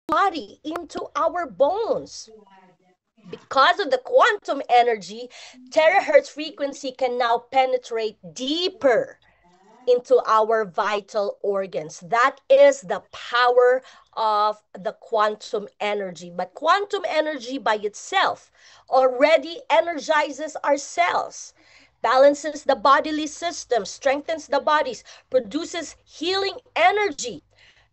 body, into our bones. Because of the quantum energy, terahertz frequency can now penetrate deeper into our vital organs. That is the power of the quantum energy. But quantum energy by itself already energizes our cells, balances the bodily system, strengthens the bodies, produces healing energy.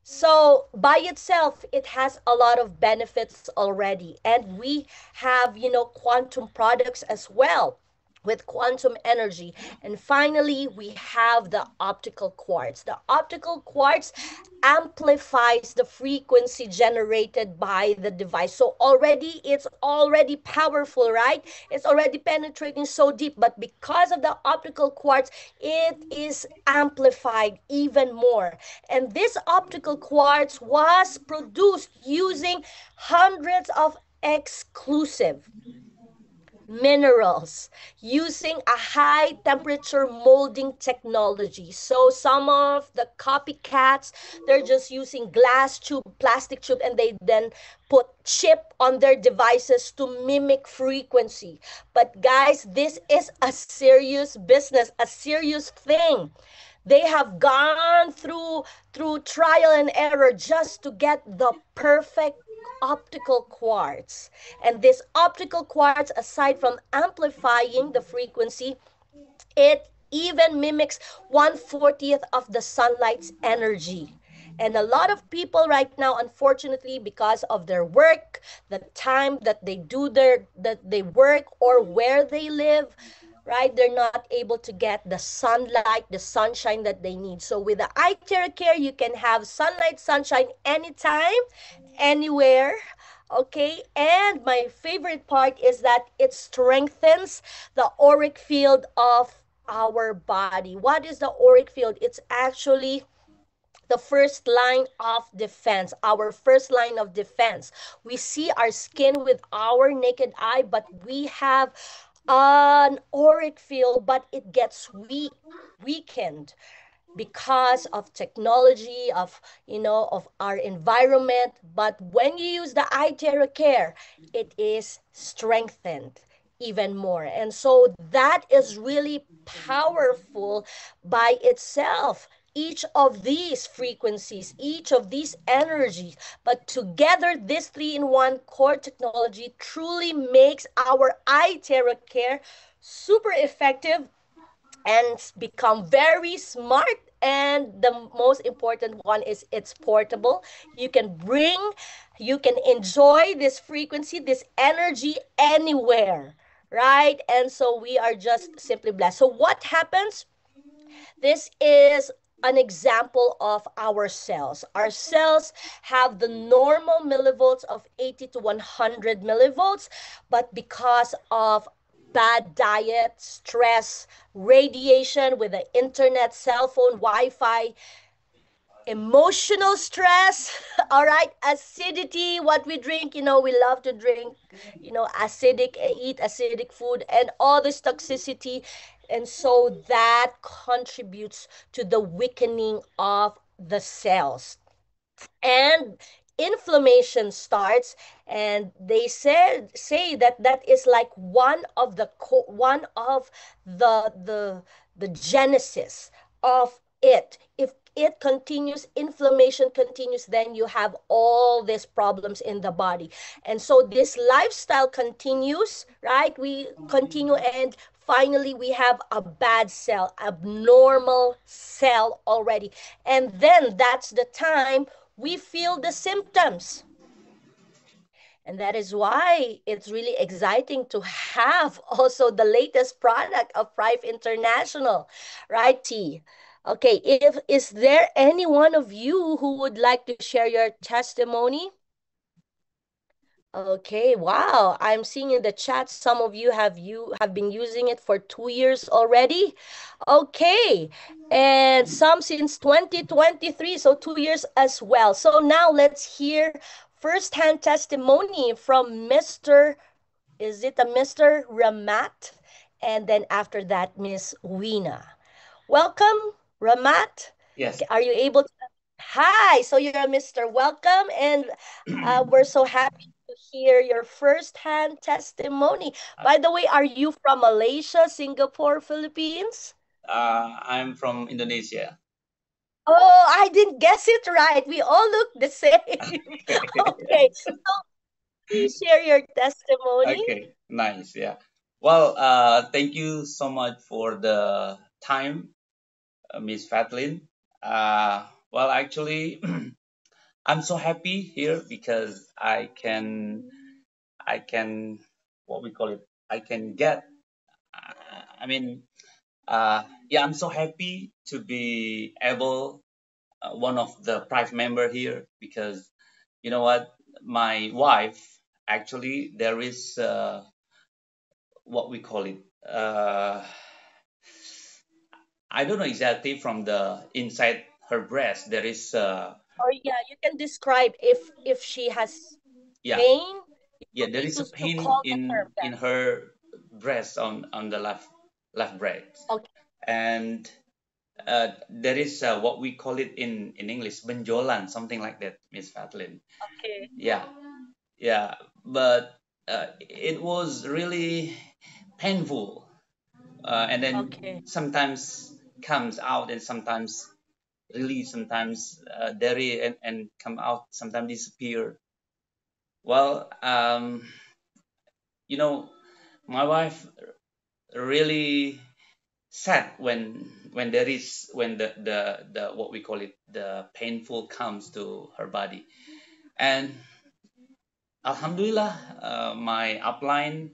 So by itself, it has a lot of benefits already. And we have, quantum products as well with quantum energy. And finally, we have the optical quartz. The optical quartz amplifies the frequency generated by the device. So already, it's already powerful, right? It's already penetrating so deep. But because of the optical quartz, it is amplified even more. And this optical quartz was produced using hundreds of exclusive minerals using a high temperature molding technology. So some of the copycats, they're just using glass tube, plastic tube, and they then put chip on their devices to mimic frequency. But guys, this is a serious business, a serious thing. They have gone through trial and error just to get the perfect optical quartz. And this optical quartz, aside from amplifying the frequency, it even mimics 1/40th of the sunlight's energy. And a lot of people right now, unfortunately, because of their work, the time that they work or where they live, right? They're not able to get the sunlight, the sunshine that they need. So with the eye care, you can have sunlight, sunshine anytime, anywhere. Okay, and my favorite part is that it strengthens the auric field of our body. What is the auric field? It's actually the first line of defense, our first line of defense. We see our skin with our naked eye, but we have an auric field, but it gets weakened because of technology, of our environment. But when you use the iTerra Care, it is strengthened even more. And so that is really powerful by itself. Each of these frequencies, each of these energies, but together, this three-in-one core technology truly makes our iTerra Care super effective and become very smart. And the most important one is it's portable. You can enjoy this frequency, this energy anywhere, right? And so we are just simply blessed. So what happens? This is an example of our cells. Our cells have the normal millivolts of 80 to 100 millivolts, but because of bad diet, stress, radiation with the internet, cell phone, Wi-Fi, emotional stress, all right, acidity, what we drink, we love to drink, eat acidic food, and all this toxicity. And so that contributes to the weakening of the cells. And inflammation starts, and they say that that is like one of the genesis of it. If it continues, inflammation continues, then you have all these problems in the body. And so this lifestyle continues, right? We continue, and finally we have a bad cell, abnormal cell already. And then that's the time we feel the symptoms. And that is why it's really exciting to have also the latest product of Prife International, right, T? Okay, if is there any one of you who would like to share your testimony? Okay, wow. I'm seeing in the chat some of you have been using it for 2 years already. Okay. And some since 2023, so 2 years as well. So now let's hear first-hand testimony from is it a Mr. Ramat? And then after that, Miss Weena. Welcome, Ramat. Yes. Are you able to? Hi. So you're a Mr. Welcome, and we're so happy to hear your firsthand testimony. By the way, are you from Malaysia, Singapore, Philippines? I'm from Indonesia. Oh, I didn't guess it right. We all look the same. Okay. So please share your testimony. Okay, nice. Yeah. Well, thank you so much for the time, Miss Fathlyn. Actually, I'm so happy here because I can, what we call it, I can get. I mean, yeah, I'm so happy to be able one of the Prife member here because you know what, my wife actually there is what we call it. I don't know exactly from the inside her breast. There is Or yeah, you can describe if she has yeah, pain. You yeah, don't there need is a to pain call the term. in That her breast on the left breast, okay. and there is what we call it in English benjolan, something like that, Miss Fatlin. Okay. Yeah, yeah, but it was really painful, and then Okay. sometimes comes out and sometimes release, sometimes dairy and come out, sometimes disappear. Well, you know, my wife really sad when there is when the what we call it the painful comes to her body, and Alhamdulillah, my upline,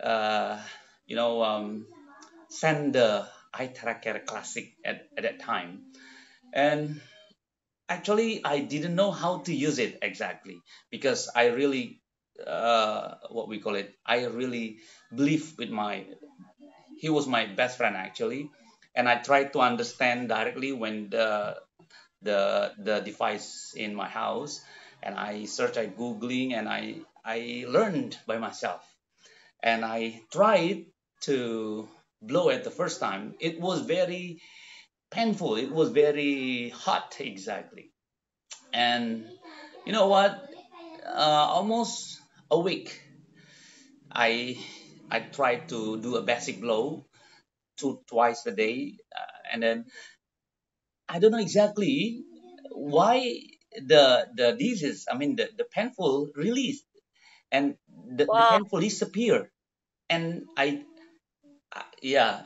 uh, you know, send the iTracker Classic at that time, and actually I didn't know how to use it exactly because I really what we call it I really believe with my he was my best friend actually, and I tried to understand directly when the device in my house, and I searched, I googling, and I learned by myself, and I tried to blow it the first time. It was very painful, it was very hot exactly, and you know what, almost a week i I tried to do a basic blow twice a day, and then I don't know exactly why the disease, I mean the painful released, and the Wow. painful disappear, and yeah,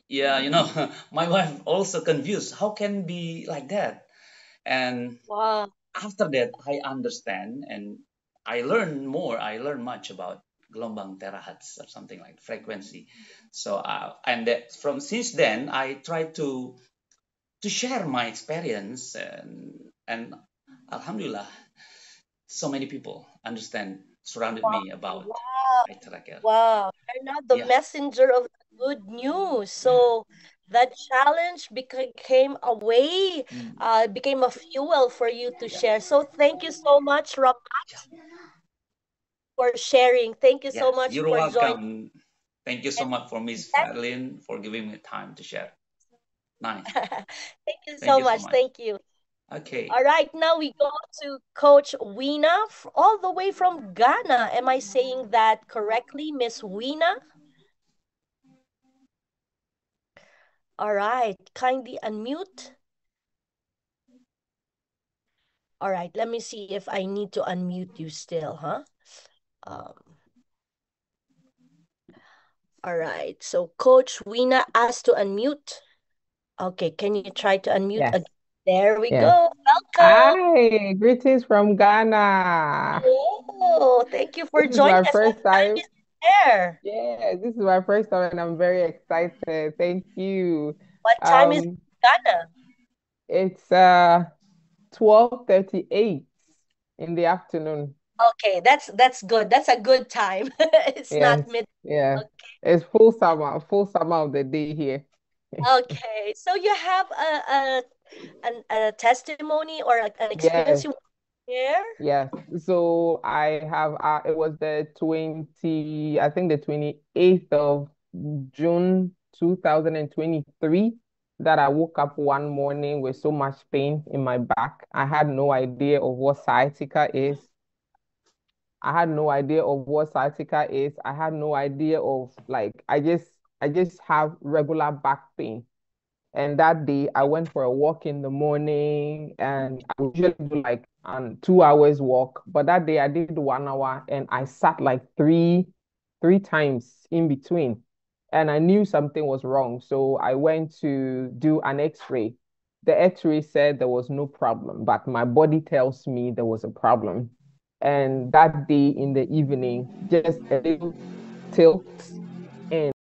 yeah, you know, my wife also confused how can be like that, and Wow. after that I understand, and I learn much about gelombang terahertz or something like frequency. So and that from since then I try to share my experience, and alhamdulillah, so many people understand surrounded me about Wow. iTracker. Wow. You're now the Yeah, messenger of good news. yeah, So that challenge became a way, mm, became a fuel for you to yeah, share. So thank you so much, Rob, yeah, for sharing. Thank you yeah. so much You're for joining. welcome. Thank you so And much for Miss that, Fatlin for giving me time to share. Nice. thank you Thank so you so much. much. Thank you. Okay. All right, now we go to Coach Weena, all the way from Ghana. Am I saying that correctly, Miss Weena? All right, kindly unmute. All right, let me see if I need to unmute you still, huh? Um, all right, so Coach Weena asked to unmute. Okay, can you try to unmute Yes, again? There we yes. go. Welcome. Hi, greetings from Ghana. Oh, thank you for This is joining my us. What first time time. is there? Yeah, this is my first time and I'm very excited. Thank you. What time is Um, Ghana? it's 12:38 in the afternoon. Okay, that's good. That's a good time. It's not Yes, mid. yeah. Okay. It's full summer of the day here. Okay. So you have a testimony or an experience Yes, you want to share? yes. So I have it was the 28th of June 2023. that I woke up one morning with so much pain in my back. I had no idea of what sciatica is. I had no idea of what sciatica is. I had no idea of like I just have regular back pain. And that day I went for a walk in the morning and I usually do like 2 hours walk. But that day I did 1 hour and I sat like three times in between. And I knew something was wrong. So I went to do an x-ray. The x-ray said there was no problem, but my body tells me there was a problem. And that day in the evening, just a little tilt